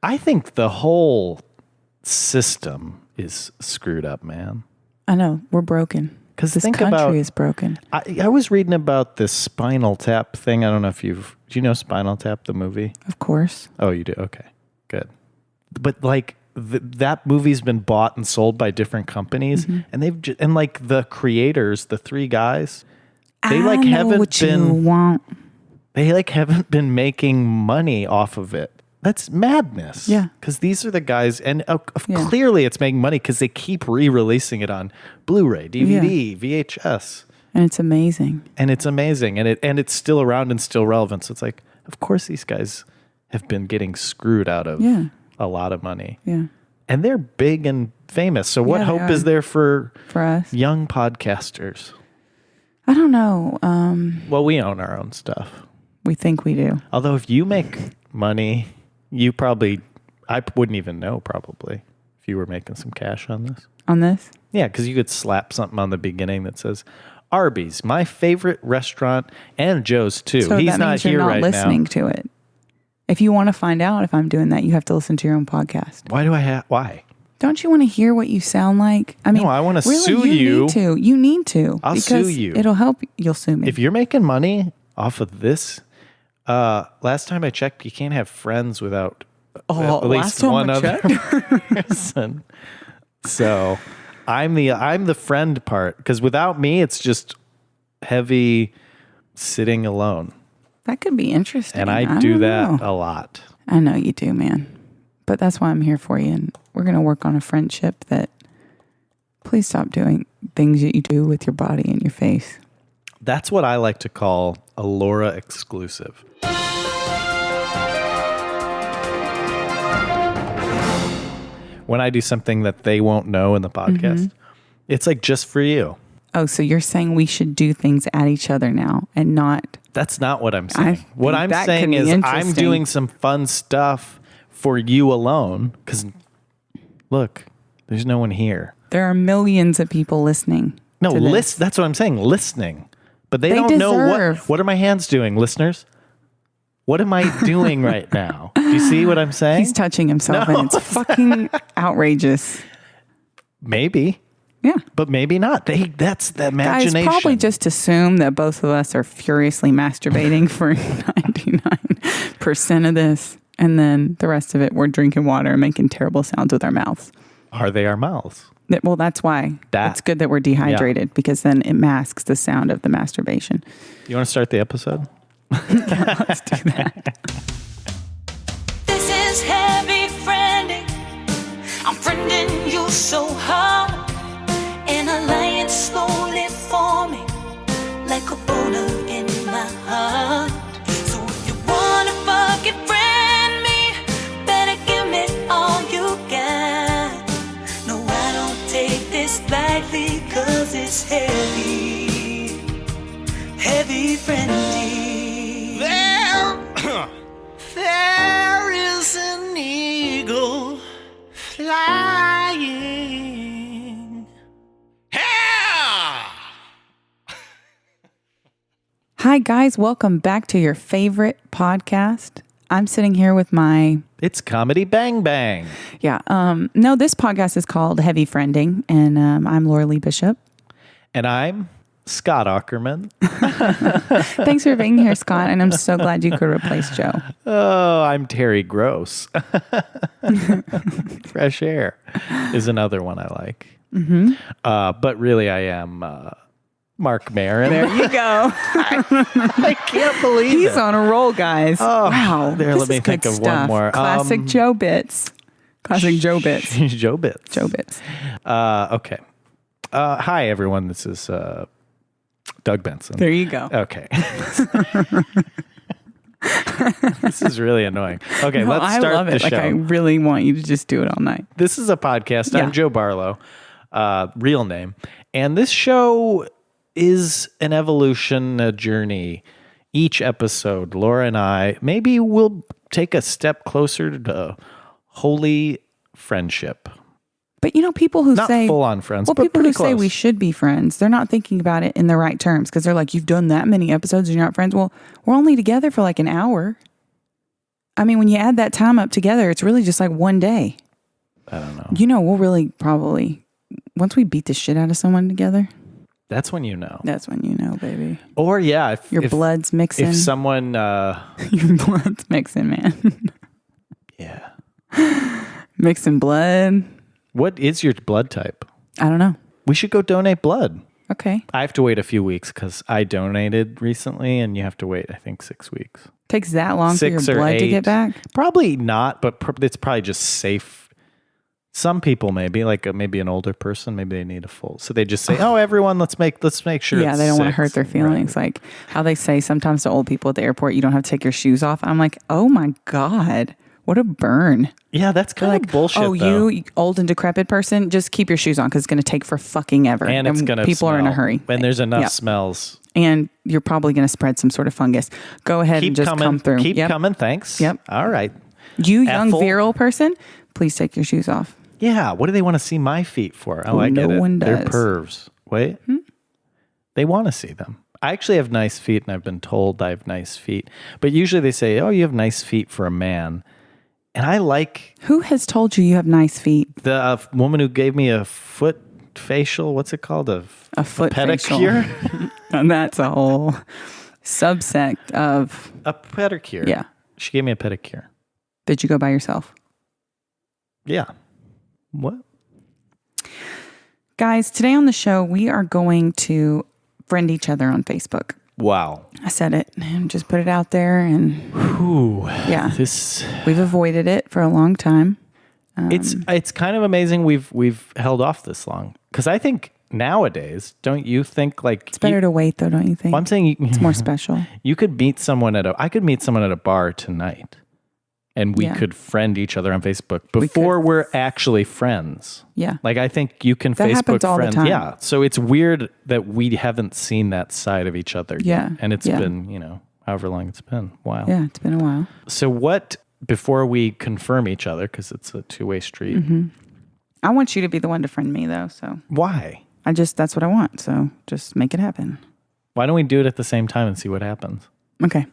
I think the whole system is screwed up, man. I know. We're broken. Because this country is broken. I was reading about this Spinal Tap thing. I don't know if do you know Spinal Tap, the movie? Of course. Oh, you do? Okay, good. But like that movie's been bought and sold by different companies, and and like the creators, the three guys, they like haven't been making money off of it. That's madness. Yeah. Because these are the guys, and clearly it's making money because they keep re-releasing it on Blu-ray, DVD, VHS. And it's amazing. And it's still around and still relevant. So it's like, of course these guys have been getting screwed out of a lot of money. Yeah. And they're big and famous. So what hope is there for us young podcasters? I don't know. Well, we own our own stuff. We think we do. Although if you make money... I wouldn't even know probably if you were making some cash on this. On this? Yeah, because you could slap something on the beginning that says, Arby's, my favorite restaurant, and Joe's too. So He's not here right now. You're not listening to it. If you want to find out if I'm doing that, you have to listen to your own podcast. Why? Don't you want to hear what you sound like? I mean, no, I want to really, sue you. You need to. I'll sue you. It'll help. You'll sue me. If you're making money off of this, last time I checked, you can't have friends without at least one other person. So I'm the friend part, because without me, it's just heavy sitting alone. That could be interesting. And I do that a lot. I know you do, man. But that's why I'm here for you. And we're going to work on a friendship that, please stop doing things that you do with your body and your face. That's what I like to call a Laura exclusive. When I do something that they won't know in the podcast, it's like just for you. Oh, so you're saying we should do things at each other now and not... That's not what I'm saying. What I'm saying is I'm doing some fun stuff for you alone, because look, there's no one here. There are millions of people listening. No, that's what I'm saying, listening. But they don't know what are my hands doing, listeners? What am I doing right now? Do you see what I'm saying? He's touching himself, and it's fucking outrageous. Maybe. Yeah. But maybe not. That's the imagination. Guys, probably just assume that both of us are furiously masturbating for 99% of this. And then the rest of it, we're drinking water and making terrible sounds with our mouths. Are they our mouths? Well, that's why. It's good that we're dehydrated, because then it masks the sound of the masturbation. You want to start the episode? Yeah, let's do that. This is heavy friending. I'm friending you so hard. An alliance slowly forming, like a boulder in my heart. So if you wanna fucking friend me, better give me all you got. No, I don't take this lightly, 'cause it's heavy, heavy friending. There is an eagle flying. Hi, guys. Welcome back to your favorite podcast. I'm sitting here with my... It's Comedy Bang Bang. Yeah. No, this podcast is called Heavy Friending, and I'm Laura Lee Bishop. And I'm Scott Aukerman. Thanks for being here, Scott, and I'm so glad you could replace Joe. Oh, I'm Terry Gross. Fresh Air is another one I like. Mm-hmm. But really, I am Mark Maron. There you go. I can't believe He's on a roll, guys. Oh, wow. There, let me think of one more. Classic Joe bits. Classic Joe bits. Joe bits. Joe bits. Okay. Hi, everyone. This is Doug Benson. There you go. Okay. This is really annoying. Okay, let's start I love it. the show. I really want you to just do it all night. This is a podcast. Yeah. I'm Joe Barlow, real name. And this show is an evolution, a journey. Each episode, Laura and I, maybe we'll take a step closer to holy friendship. But you know, people who say... Not full-on friends, well, but people who close. say we should be friends, they're not thinking about it in the right terms, because they're like, you've done that many episodes and you're not friends. Well, we're only together for like an hour. I mean, when you add that time up together, it's really just like one day. I don't know. You know, we'll really probably, once we beat the shit out of someone together. That's when you know. That's when you know, baby. Or yeah, if your blood's mixing. If someone, your blood's mixing, man. Yeah. Mixing blood. What is your blood type? I don't know. We should go donate blood. Okay. I have to wait a few weeks because I donated recently, and you have to wait, I think, 6 weeks. Takes that long for your blood to get back? Probably not, but it's probably just safe. Some people maybe, like maybe an older person, maybe they need a full. So they just say, "Oh, everyone, let's make sure." Yeah, it's they don't want to 6. hurt their feelings. Right. Like how they say sometimes to old people at the airport, you don't have to take your shoes off. I'm like, oh my God, what a burn. Yeah, that's kind of bullshit. Oh, though. you old and decrepit person, just keep your shoes on because it's going to take for fucking ever. And it's going to people smell. are in a hurry. And there's enough smells. And you're probably going to spread some sort of fungus. Go ahead and just come through. Keep coming. Thanks. Yep. All right. You young virile person, please take your shoes off. Yeah. What do they want to see my feet for? Oh, I get it. No one does. They're pervs. Wait. They want to see them. I actually have nice feet, and I've been told I have nice feet. But usually they say, "Oh, you have nice feet for a man." And I like... Who has told you have nice feet? The woman who gave me a foot facial. What's it called? A foot pedicure? Facial. And that's a whole subsect of... A pedicure. Yeah. She gave me a pedicure. Did you go by yourself? Yeah. What? Guys, today on the show, we are going to friend each other on Facebook. Wow. I said it and just put it out there. And yeah, we've avoided it for a long time. It's kind of amazing we've held off this long. Because I think nowadays, don't you think like... It's better to wait though, don't you think? Well, I'm saying... it's more special. You could meet someone I could meet someone at a bar tonight. And we could friend each other on Facebook before we're actually friends. Yeah. Like, I think you can that Facebook happens all friends. The time. Yeah. So it's weird that we haven't seen that side of each other yet. And it's been, however long it's been. Wow. Yeah, it's been a while. So before we confirm each other, because it's a two-way street. Mm-hmm. I want you to be the one to friend me, though. So why? That's what I want. So just make it happen. Why don't we do it at the same time and see what happens? Okay.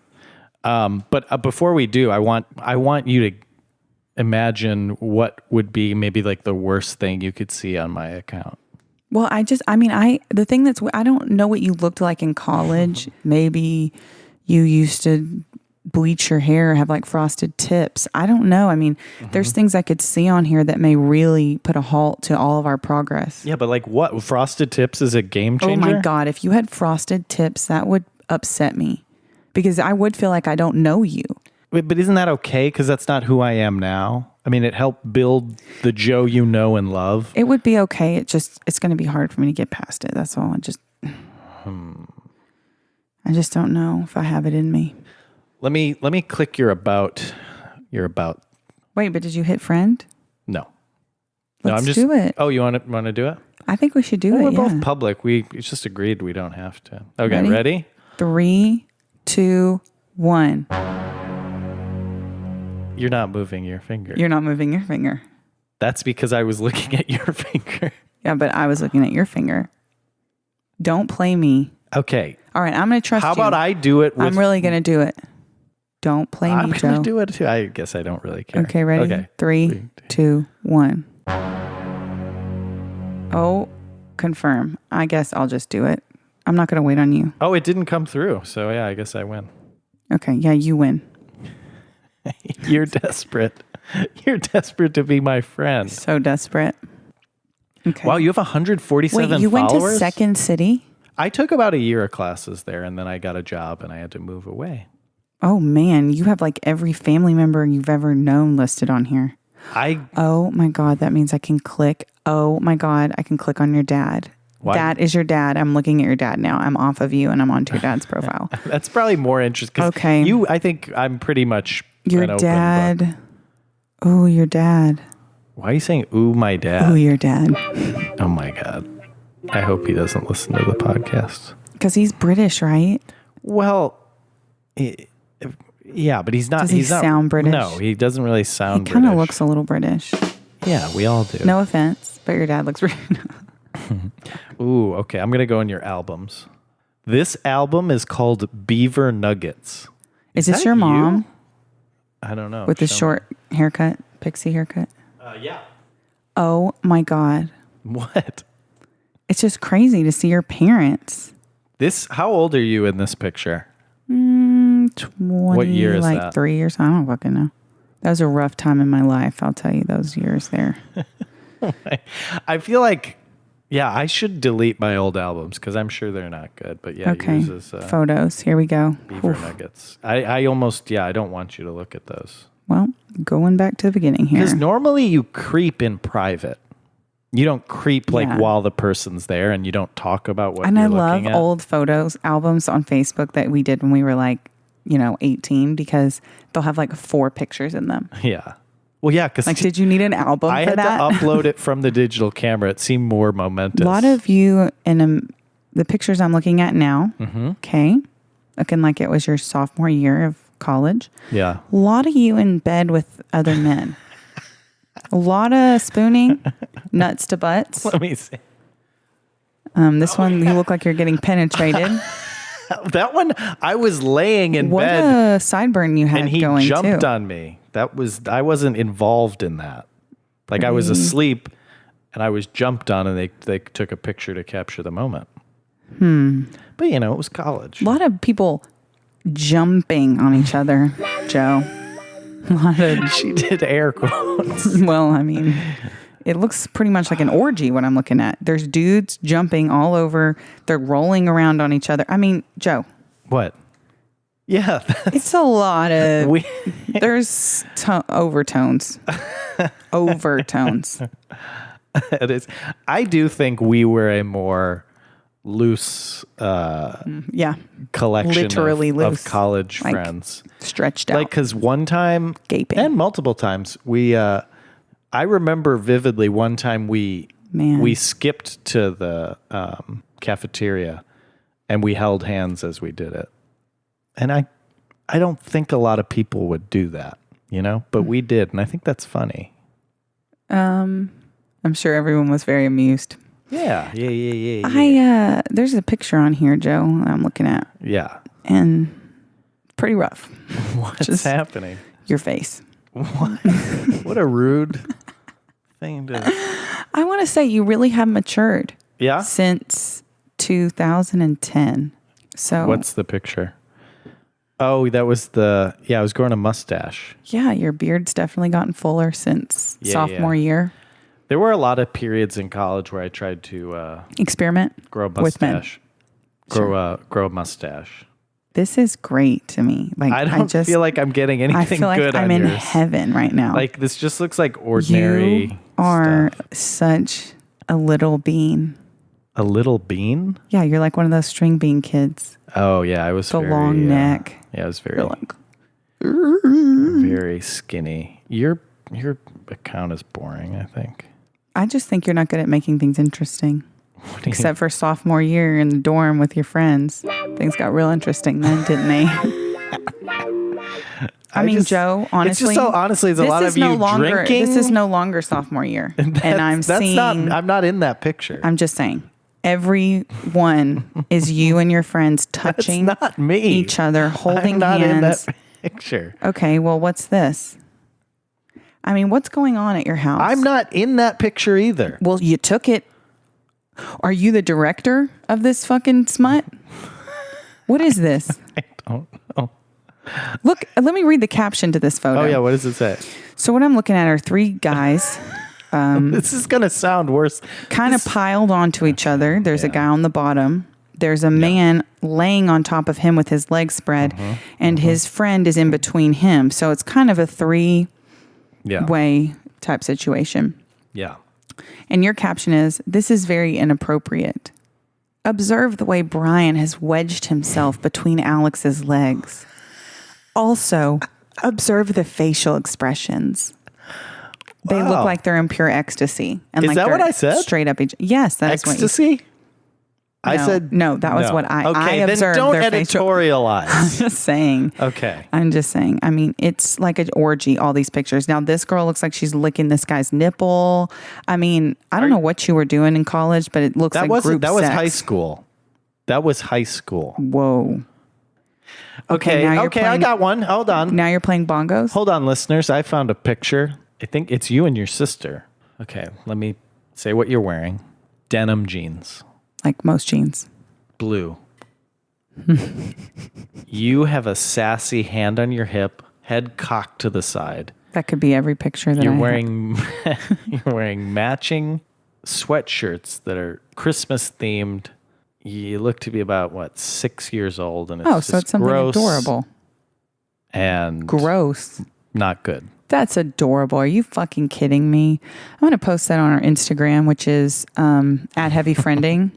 But before we do, I want you to imagine what would be maybe like the worst thing you could see on my account. Well, I don't know what you looked like in college. Maybe you used to bleach your hair, have like frosted tips. I don't know. I mean, there's things I could see on here that may really put a halt to all of our progress. Yeah, but like what? Frosted tips is a game changer? Oh my God. If you had frosted tips, that would upset me because I would feel like I don't know you. But isn't that okay? Because that's not who I am now. I mean, it helped build the Joe you know and love. It would be okay. It's going to be hard for me to get past it. That's all. I just don't know if I have it in me. Let me click your about. Wait, but did you hit friend? No. Let's do it. Oh, you want to do it? I think we should do it. We're both public. We just agreed we don't have to. Okay, ready? 3, 2, 1. You're not moving your finger. You're not moving your finger. That's because I was looking at your finger. Yeah, but I was looking at your finger. Don't play me. Okay. All right, I'm going to trust you. How about I do it with... I'm really going to do it. Don't play me, Joe. I'm going to do it too. I guess I don't really care. Okay, ready? Okay. 3, 2, 1. Oh, confirm. I guess I'll just do it. I'm not going to wait on you. Oh, it didn't come through. So yeah, I guess I win. Okay, yeah, you win. You're desperate. You're desperate to be my friend. So desperate. Okay. Wow, you have 147 Wait, you followers? went to Second City? I took about a year of classes there, and then I got a job, and I had to move away. Oh, man. You have like every family member you've ever known listed on here. Oh, my God. That means I can click. Oh, my God. I can click on your dad. Why? That is your dad. I'm looking at your dad now. I'm off of you, and I'm onto your dad's profile. That's probably more interesting. Okay. I think I'm pretty much your dad. Oh, your dad. Why are you saying, ooh, my dad? Oh, your dad. Oh, my God. I hope he doesn't listen to the podcast. Because he's British, right? Well, yeah, but he's not. Does he sound British? No, he doesn't really sound British. He kind of looks a little British. Yeah, we all do. No offense, but your dad looks British. Ooh, okay. I'm going to go in your albums. This album is called Beaver Nuggets. Is this your mom? I don't know. With the short haircut, pixie haircut. Yeah. Oh my God. What? It's just crazy to see your parents. How old are you in this picture? 20, What year is like that? 3 years. I don't fucking know. That was a rough time in my life. I'll tell you those years there. I feel like, yeah, I should delete my old albums because I'm sure they're not good. But yeah, Okay. yours is Photos. Here we go. beaver nuggets. I almost, I don't want you to look at those. Well, going back to the beginning here. Because normally you creep in private. You don't creep while the person's there, and you don't talk about what and you're I looking love at. old photos, albums on Facebook that we did when we were like, 18, because they'll have like 4 pictures in them. Yeah. Well, yeah, because Like, did you need an album I for had that? to upload it from the digital camera. It seemed more momentous. A lot of you in the pictures I'm looking at now, okay, looking like it was your sophomore year of college. Yeah. A lot of you in bed with other men. A lot of spooning, nuts to butts. Let me see. This one, you look like you're getting penetrated. That one, I was laying in What bed a sideburn you had and he going jumped too. on me. I wasn't involved in that. Like I was asleep and I was jumped on and they took a picture to capture the moment. But it was college. A lot of people jumping on each other, Joe. A lot of, She did air quotes. well, I mean, it looks pretty much like an orgy what I'm looking at. There's dudes jumping all over. They're rolling around on each other. I mean, Joe. What? Yeah. It's a lot of, there's overtones. Overtones. It is. I do think we were a more loose Yeah. collection Literally of loose. college Like, friends. Stretched out. Like, because one time, Gaping. and multiple times, I remember vividly one time we skipped to the cafeteria and we held hands as we did it. And I don't think a lot of people would do that, but we did. And I think that's funny. I'm sure everyone was very amused. Yeah. There's a picture on here, Joe, I'm looking at. Yeah. And pretty rough. What's happening? Your face. What a rude thing to... I want to say you really have matured. Yeah? Since 2010. So What's the picture? Oh, that was I was growing a mustache. yeah, your beard's definitely gotten fuller since sophomore year. There were a lot of periods in college where I tried to Experiment grow a with men. mustache. Grow a mustache. This is great to me. Like I don't feel like I'm getting anything I feel like good I'm on in yours. heaven right now. Like this just looks like ordinary you are stuff. such a little bean. A little bean? Yeah, you're like one of those string bean kids. Oh yeah, I was The very, long neck. Yeah, I was very You're like, very skinny. Your account is boring, I think. I just think you're not good at making things interesting. Except for sophomore year in the dorm with your friends. Things got real interesting then, didn't they? I mean, Joe, honestly. It's just so honestly, it's a lot of you drinking. This is no longer sophomore year. And I'm seeing. I'm not in that picture. I'm just saying. Everyone is you and your friends touching That's not me. each other, holding I'm not hands. in that picture. Okay, well, what's this? I mean, what's going on at your house? I'm not in that picture either. Well, you took it. Are you the director of this fucking smut? What is this? I don't know. Look, let me read the caption to this photo. Oh yeah, what does it say? So what I'm looking at are 3 guys This is gonna sound worse. kind of piled onto each other. There's a guy on the bottom. There's a man laying on top of him with his legs spread, and his friend is in between him. So it's kind of a 3-way type situation. Yeah. And your caption is, "This is very inappropriate. Observe the way Brian has wedged himself between Alex's legs. Also, observe the facial expressions. They look like they're in pure ecstasy." And Is like that they're what I said? Straight up. Yes, that's Ecstasy? what I said no. That was what I Okay, observed. then don't their facial- editorialize. I'm just saying. Okay. I'm just saying. I mean, it's like an orgy, all these pictures. Now, this girl looks like she's licking this guy's nipple. I mean, I don't know what you were doing in college, but it looks like group that was sex. high school. That was high school. Whoa. Okay, I got one. Hold on. Now you're playing bongos? Hold on, listeners. I found a picture. I think it's you and your sister. Okay, let me say what you're wearing. Denim jeans. Like most jeans. Blue. You have a sassy hand on your hip, head cocked to the side. That could be every picture that you're wearing. You're wearing matching sweatshirts that are Christmas themed. You look to be about 6 years old, and it's so it's something adorable and gross. Not good. That's adorable. Are you fucking kidding me? I'm going to post that on our Instagram, which is at Heavy Friending,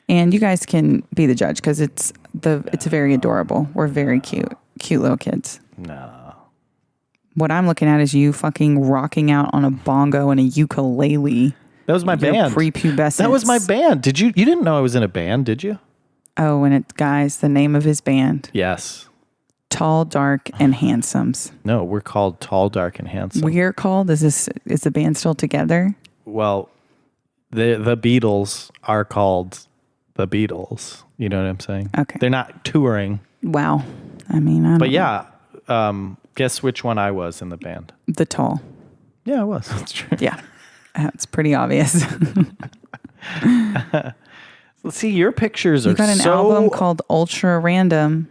and you guys can be the judge because it's very adorable. We're very cute little kids. No. What I'm looking at is you fucking rocking out on a bongo and a ukulele. That was my band. Prepubescence. That was my band. Did you didn't know I was in a band, did you? Oh, and it's guys, the name of his band. Yes. Tall, Dark, and Handsomes. No, we're called Tall, Dark, and Handsome. We're called? Is the band still together? Well, the Beatles are called the Beatles. You know what I'm saying? Okay. They're not touring. Wow. I mean, I don't know. Guess which one I was in the band? The Tall. Yeah, I was. That's true. Yeah. That's pretty obvious. Let's see, your pictures are You got an album called Ultra Random.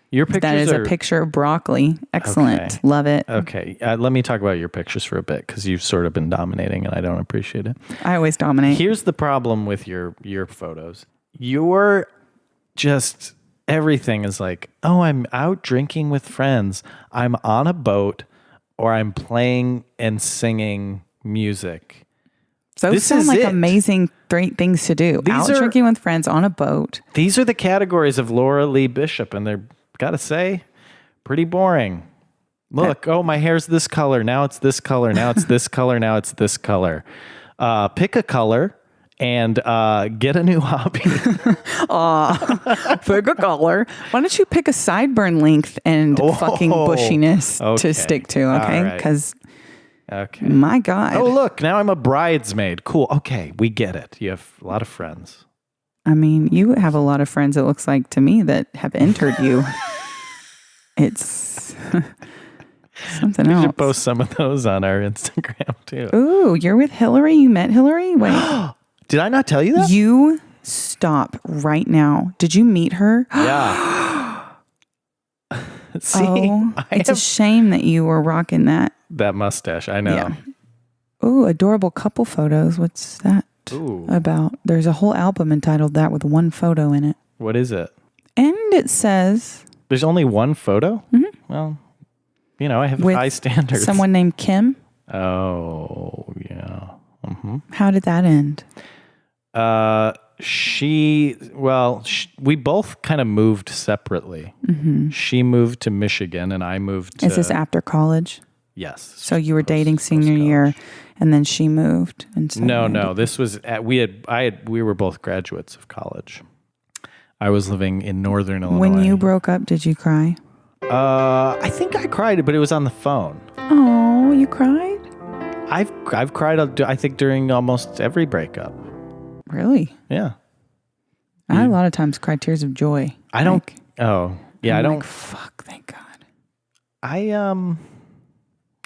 Your pictures that is a picture of broccoli. Excellent. Okay. Love it. Okay. Let me talk about your pictures for a bit because you've sort of been dominating and I don't appreciate it. I always dominate. Here's the problem with your photos. You're just, everything is like, oh, I'm out drinking with friends. I'm on a boat or I'm playing and singing music. Those sound like amazing great things to do. Out drinking with friends on a boat. These are the categories of Laura Lee Bishop, and they're, gotta say, pretty boring. Look, my hair's this color. Now it's this color. Now it's this color. Now it's this color. Pick a color and get a new hobby. Pick a color. Why don't you pick a sideburn length and fucking bushiness to stick to, okay? Because... Okay. My God. Oh, look, now I'm a bridesmaid. Cool. Okay, we get it. You have a lot of friends. I mean, you have a lot of friends, it looks like to me, that have entered you. It's something else. We should post some of those on our Instagram, too. Ooh, you're with Hillary? You met Hillary? Wait. Did I not tell you that? You stop right now. Did you meet her? Yeah. See? It's a shame that you were rocking that mustache. I know. Yeah. Ooh, adorable couple photos. What's that about? There's a whole album entitled that with one photo in it. What is it? And it says... There's only one photo? Mm-hmm. Well, I have high standards. Someone named Kim? Oh, yeah. Mm-hmm. How did that end? We both kind of moved separately. Mm-hmm. She moved to Michigan and I moved to... Is this after college? Yes. So you were dating senior year and then she moved? And so no. This was... we were both graduates of college. I was living in Northern Illinois. When you broke up, did you cry? I think I cried, but it was on the phone. Oh, you cried? I've cried, I think, during almost every breakup. Really? Yeah. I a lot of times cry tears of joy. I don't. Oh, yeah. I don't. Fuck, thank God.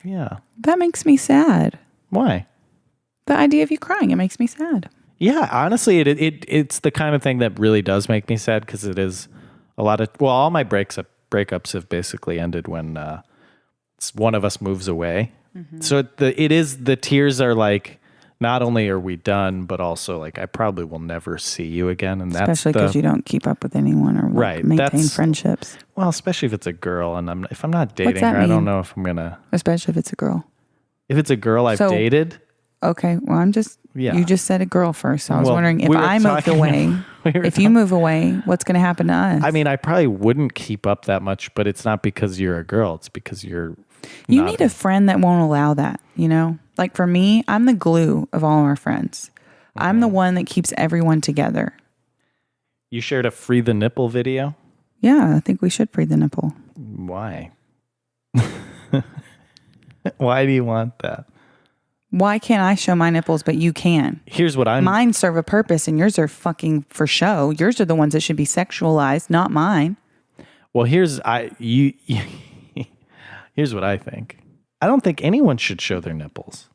Yeah. That makes me sad. Why? The idea of you crying, it makes me sad. Yeah, honestly, it's the kind of thing that really does make me sad because it is a lot of. Well, all my breakups have basically ended when one of us moves away. Mm-hmm. So the tears are like. Not only are we done, but also like I probably will never see you again, and especially because you don't keep up with anyone or maintain friendships. Well, especially if it's a girl, and if I'm not dating her, I don't know if I'm gonna. Especially if it's a girl. If it's a girl I've dated. Okay, well, you just said a girl first, so I was wondering if I moved away. If you move away, what's going to happen to us? I mean, I probably wouldn't keep up that much, but it's not because you're a girl; it's because you're. You need a friend that won't allow that, Like for me, I'm the glue of all our friends. Mm-hmm. I'm the one that keeps everyone together. You shared a free the nipple video? Yeah, I think we should free the nipple. Why? Why do you want that? Why can't I show my nipples, but you can? Here's what Mine serve a purpose and yours are fucking for show. Yours are the ones that should be sexualized, not mine. Well, here's what I think. I don't think anyone should show their nipples.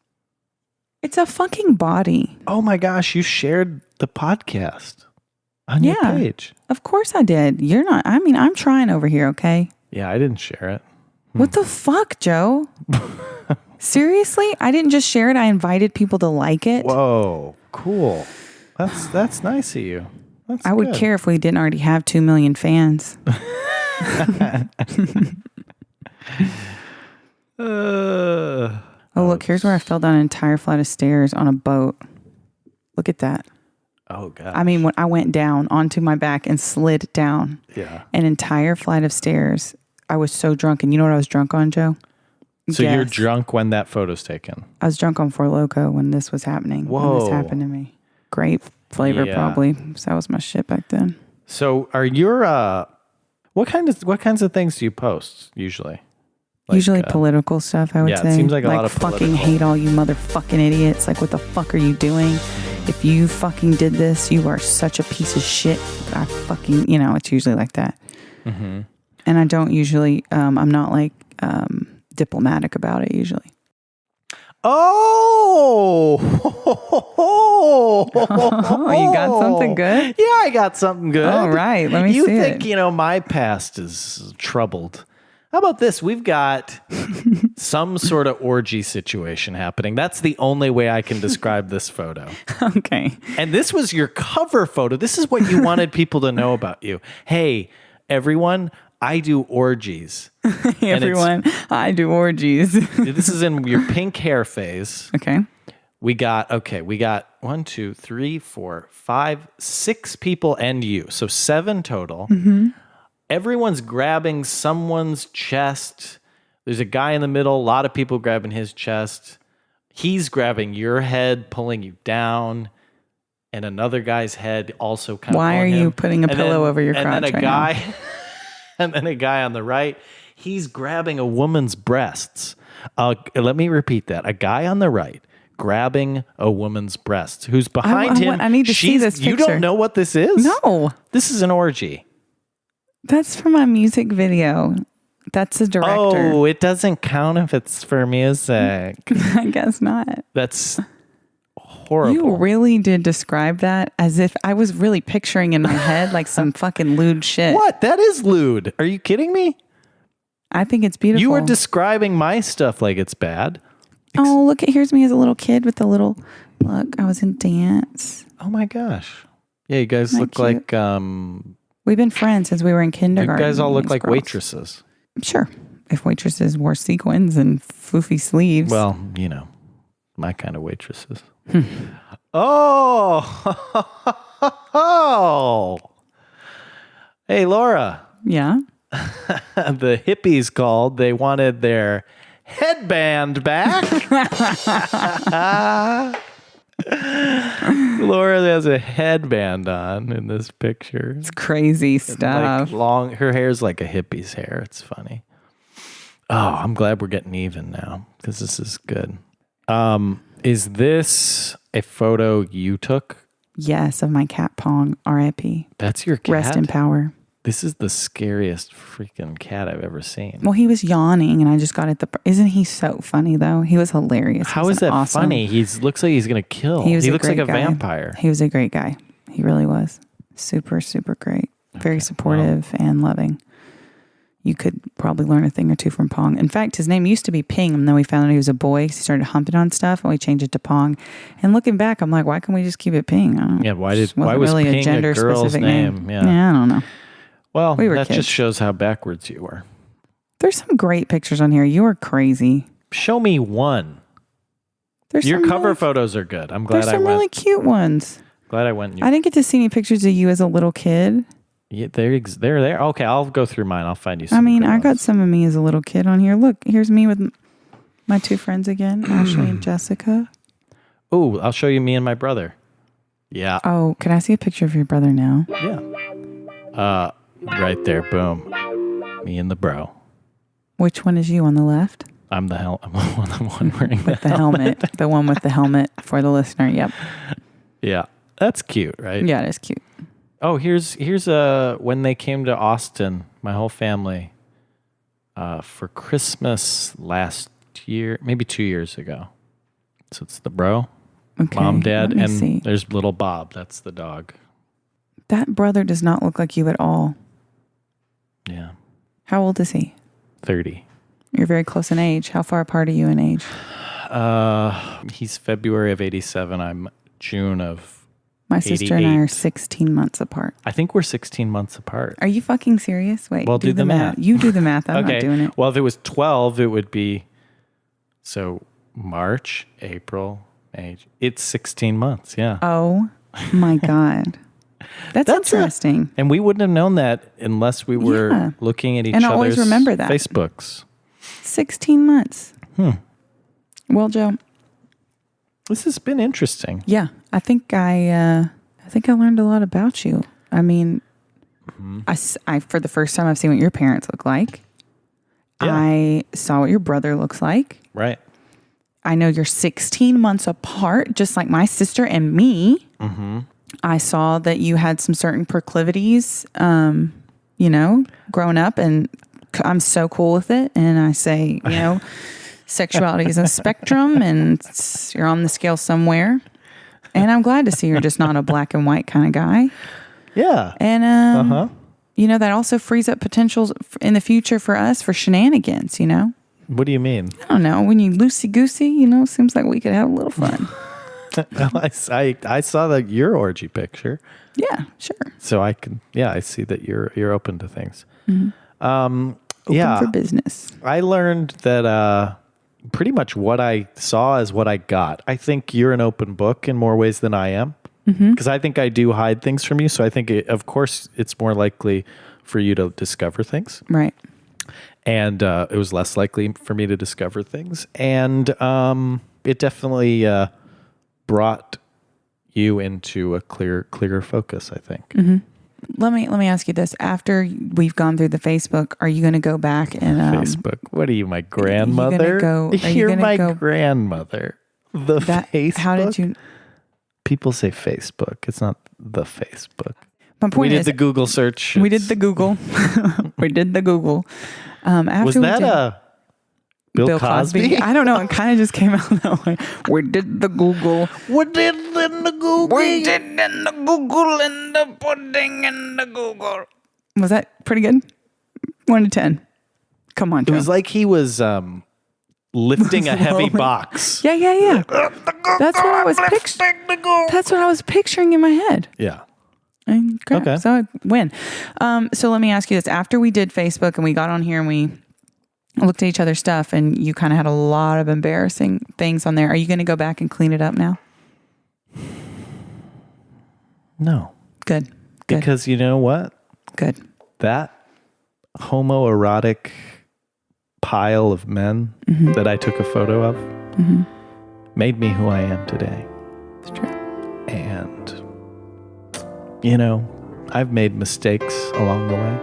It's a fucking body. Oh my gosh, you shared the podcast on your page. Of course I did. You're not. I mean, I'm trying over here, okay? Yeah, I didn't share it. What the fuck, Joe? Seriously? I didn't just share it. I invited people to like it. Whoa, cool. That's nice of you. I would care if we didn't already have 2 million fans. Oh, look, here's where I fell down an entire flight of stairs on a boat. Look at that. Oh, God. I mean, when I went down onto my back and slid down an entire flight of stairs, I was so drunk. And you know what I was drunk on, Joe? So you're drunk when that photo's taken? I was drunk on Four Loko when this was happening. Whoa. When this happened to me. Grape flavor, probably. So that was my shit back then. So are your, what kinds of things do you post usually? Usually political stuff, I would say. Yeah, it seems like a lot of fucking hate all you motherfucking idiots. Like, what the fuck are you doing? If you fucking did this, you are such a piece of shit. I fucking, it's usually like that. Mm-hmm. And I don't usually, I'm not like diplomatic about it usually. Oh, you got something good? Yeah, I got something good. All right, let me see it. You think, my past is troubled. How about this? We've got some sort of orgy situation happening. That's the only way I can describe this photo. Okay. And this was your cover photo. This is what you wanted people to know about you. Hey, everyone, I do orgies. Everyone, I do orgies. This is in your pink hair phase. Okay. We got 1, 2, 3, 4, 5, 6 people and you. So 7 total. Mm-hmm. Everyone's grabbing someone's chest. There's a guy in the middle, a lot of people grabbing his chest. He's grabbing your head, pulling you down, and another guy's head also kind of Why are you putting a pillow over your crotch and then right now? And then a guy on the right, he's grabbing a woman's breasts. Let me repeat that. A guy on the right grabbing a woman's breasts. Who's behind him? I need to see this picture. You don't know what this is? No. This is an orgy. That's for my music video. That's the director. Oh, it doesn't count if it's for music. I guess not. That's horrible. You really did describe that as if I was really picturing in my head like some fucking lewd shit. What? That is lewd. Are you kidding me? I think it's beautiful. You were describing my stuff like it's bad. Oh, look, here's me as a little kid with the little, look, I was in dance. Oh my gosh. Yeah, you guys look like... We've been friends since we were in kindergarten. You guys all look like waitresses. Sure. If waitresses wore sequins and foofy sleeves. Well, my kind of waitresses. Oh! Hey, Laura. Yeah? The hippies called. They wanted their headband back. Laura has a headband on in this picture. It's crazy stuff. Like her hair's like a hippie's hair. It's funny. Oh, I'm glad we're getting even now because this is good. Is this a photo you took? Yes, of my cat Pong, R.I.P. That's your cat? Rest in power. This is the scariest freaking cat I've ever seen. Well, he was yawning, and I just got it. Isn't he so funny though? He was hilarious. How is that awesome. funny? He looks like he's gonna kill. He looks like a vampire. He was a great guy. He really was. Super, super great. Very supportive and loving. You could probably learn a thing or two from Pong. In fact, his name used to be Ping, and then we found out he was a boy. So he started humping on stuff, and we changed it to Pong. And looking back, I'm like, why can't we just keep it Ping? Yeah, why was really Ping a gender girl's specific name? Yeah, I don't know. Well, that just shows how backwards you were. There's some great pictures on here. You are crazy. Show me one. Your cover photos are good. I'm glad I went. There's some really cute ones. Glad I went. I didn't get to see any pictures of you as a little kid. Yeah, they're there. Okay, I'll go through mine. I'll find you some. I mean, I got some of me as a little kid on here. Look, here's me with my 2 friends again, Ashley and Jessica. Oh, I'll show you me and my brother. Yeah. Oh, can I see a picture of your brother now? Yeah. Right there, boom. Me and the bro. Which one is you on the left? I'm the one wearing with the helmet. The one with the helmet for the listener. Yep. Yeah, that's cute, right? Yeah, it is cute. Oh, here's when they came to Austin, my whole family, for Christmas last year, maybe 2 years ago. So it's the bro, mom, dad, and see. There's little Bob. That's the dog. That brother does not look like you at all. Yeah. How old is he? 30. You're very close in age. How far apart are you in age? He's February of 87. I'm June of My sister 88. and I are 16 months apart. I think we're 16 months apart. Are you fucking serious? Wait, Well, do the math. You do the math. I'm Okay. not doing it. Well, if it was 12, it would be, so March, April, May. It's 16 months, yeah. Oh my God. That's interesting. And we wouldn't have known that unless we were looking at each And I other's always remember that. Facebooks. 16 months. Well, Joe. This has been interesting. Yeah, I think I learned a lot about you. I mean, I for the first time I've seen what your parents look like. Yeah. I saw what your brother looks like. Right. I know you're 16 months apart, just like my sister and me. Mm-hmm. I saw that you had some certain proclivities, growing up, and I'm so cool with it. And I say, sexuality is a spectrum, and you're on the scale somewhere. And I'm glad to see you're just not a black and white kind of guy. Yeah. And, that also frees up potentials in the future for us for shenanigans, What do you mean? I don't know. When you loosey-goosey, seems like we could have a little fun. I saw your orgy picture. Yeah, sure. So I see that you're open to things. Mm-hmm. Open for business. I learned that pretty much what I saw is what I got. I think you're an open book in more ways than I am. Because I think I do hide things from you. So I think, of course, it's more likely for you to discover things. Right. And it was less likely for me to discover things. And it definitely brought you into a clearer focus, I think. Mm-hmm. Let me ask you this. After we've gone through the Facebook, are you going to go back and... Facebook? What are you, my grandmother? You're my grandmother. Facebook? How did you... People say Facebook. It's not the Facebook. My point is, we did the Google search. We did the Google. We did the Google. Was that Bill Cosby? I don't know. It kind of just came out that way. We did the Google. We did in the Google. We did in the Google and the pudding in the Google. Was that pretty good? 1 to 10. Come on, Joe. It was like he was lifting a heavy box. Yeah. That's what I was picturing. That's what I was picturing in my head. Yeah. Okay. So I win. So let me ask you this. After we did Facebook and we got on here and we looked at each other's stuff and you kind of had a lot of embarrassing things on there, are you going to go back and clean it up now? No. Good. Because you know what? Good. That homoerotic pile of men that I took a photo of made me who I am today. It's true. And, I've made mistakes along the way.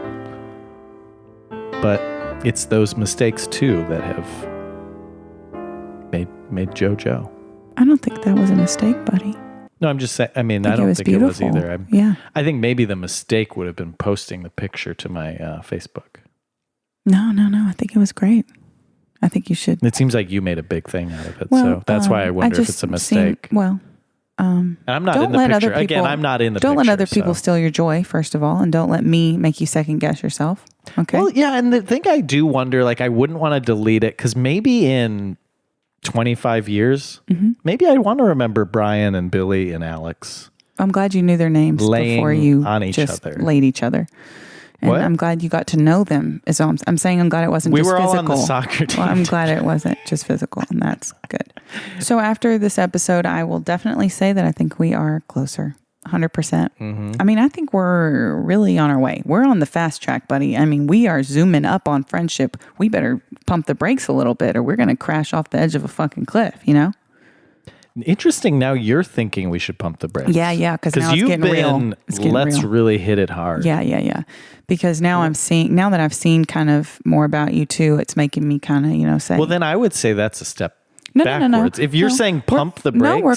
But it's those mistakes, too, that have made Joe. I don't think that was a mistake, buddy. No, I'm just saying, I don't think beautiful. it was either. Yeah. I think maybe the mistake would have been posting the picture to my Facebook. No. I think it was great. I think you should. It seems like you made a big thing out of it. So that's why I wonder if it's a mistake. And I'm not in the picture. Again, I'm not in the picture. Don't let other people steal your joy, first of all. And don't let me make you second guess yourself. Okay. Well, yeah. And the thing I do wonder, I wouldn't want to delete it because maybe in 25 years, maybe I want to remember Brian and Billy and Alex. I'm glad you knew their names before you on each just other. laid each other. And what? I'm glad you got to know them. I'm saying I'm glad it wasn't just physical. We were all on the soccer team. Well, I'm glad it wasn't just physical, and that's good. So after this episode, I will definitely say that I think we are closer, 100%. I think we're really on our way. We're on the fast track, buddy. We are zooming up on friendship. We better pump the brakes a little bit or we're going to crash off the edge of a fucking cliff, Interesting. Now you're thinking we should pump the brakes. Yeah. Because now it's getting real. Let's really hit it hard. Yeah. Because now now that I've seen kind of more about you too, it's making me kind of, say. Well, then I would say that's a step backwards. No. If you're saying pump the brakes. No, we're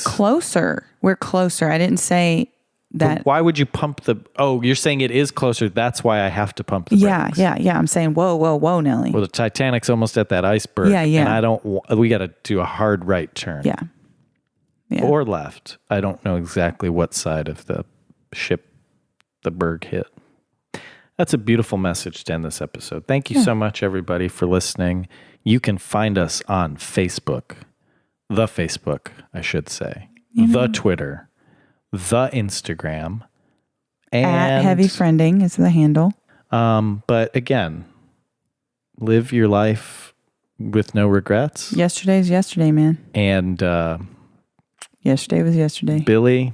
closer. I didn't say that. But why would you pump the? Oh, you're saying it is closer. That's why I have to pump the brakes. Yeah. I'm saying, whoa, Nelly. Well, the Titanic's almost at that iceberg. Yeah. And I don't. We got to do a hard right turn. Yeah. Or left. I don't know exactly what side of the ship the berg hit. That's a beautiful message to end this episode. Thank you so much, everybody, for listening. You can find us on Facebook, I should say, the Twitter, the Instagram, and at Heavy Friending is the handle. But again, live your life with no regrets. Yesterday's yesterday, man. And yesterday was yesterday. Billy,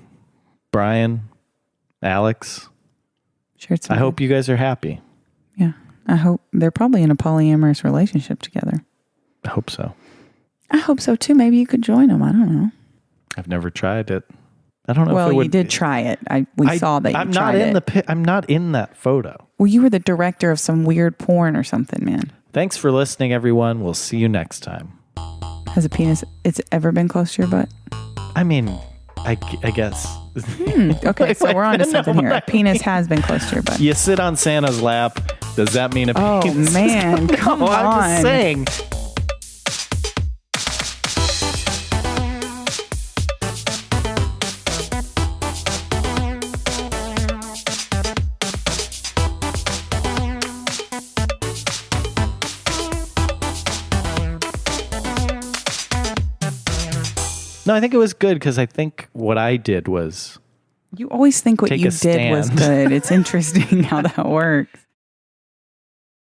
Brian, Alex. Sure, I hope you guys are happy. Yeah. I hope they're probably in a polyamorous relationship together. I hope so. I hope so too. Maybe you could join them. I don't know. I've never tried it. I don't know. Well, if it would, you did try it. We saw that you I'm tried not in it. I'm not in that photo. Well, you were the director of some weird porn or something, man. Thanks for listening, everyone. We'll see you next time. Has a penis? It's ever been close to your butt? I mean, I guess. Okay, so we're on to something here. A penis has been close to your butt. You sit on Santa's lap. Does that mean a penis? Oh, man. Come on. I'm just saying. No, I think it was good because I think what I did was You always think what take you a did was stand. good. It's interesting how that works.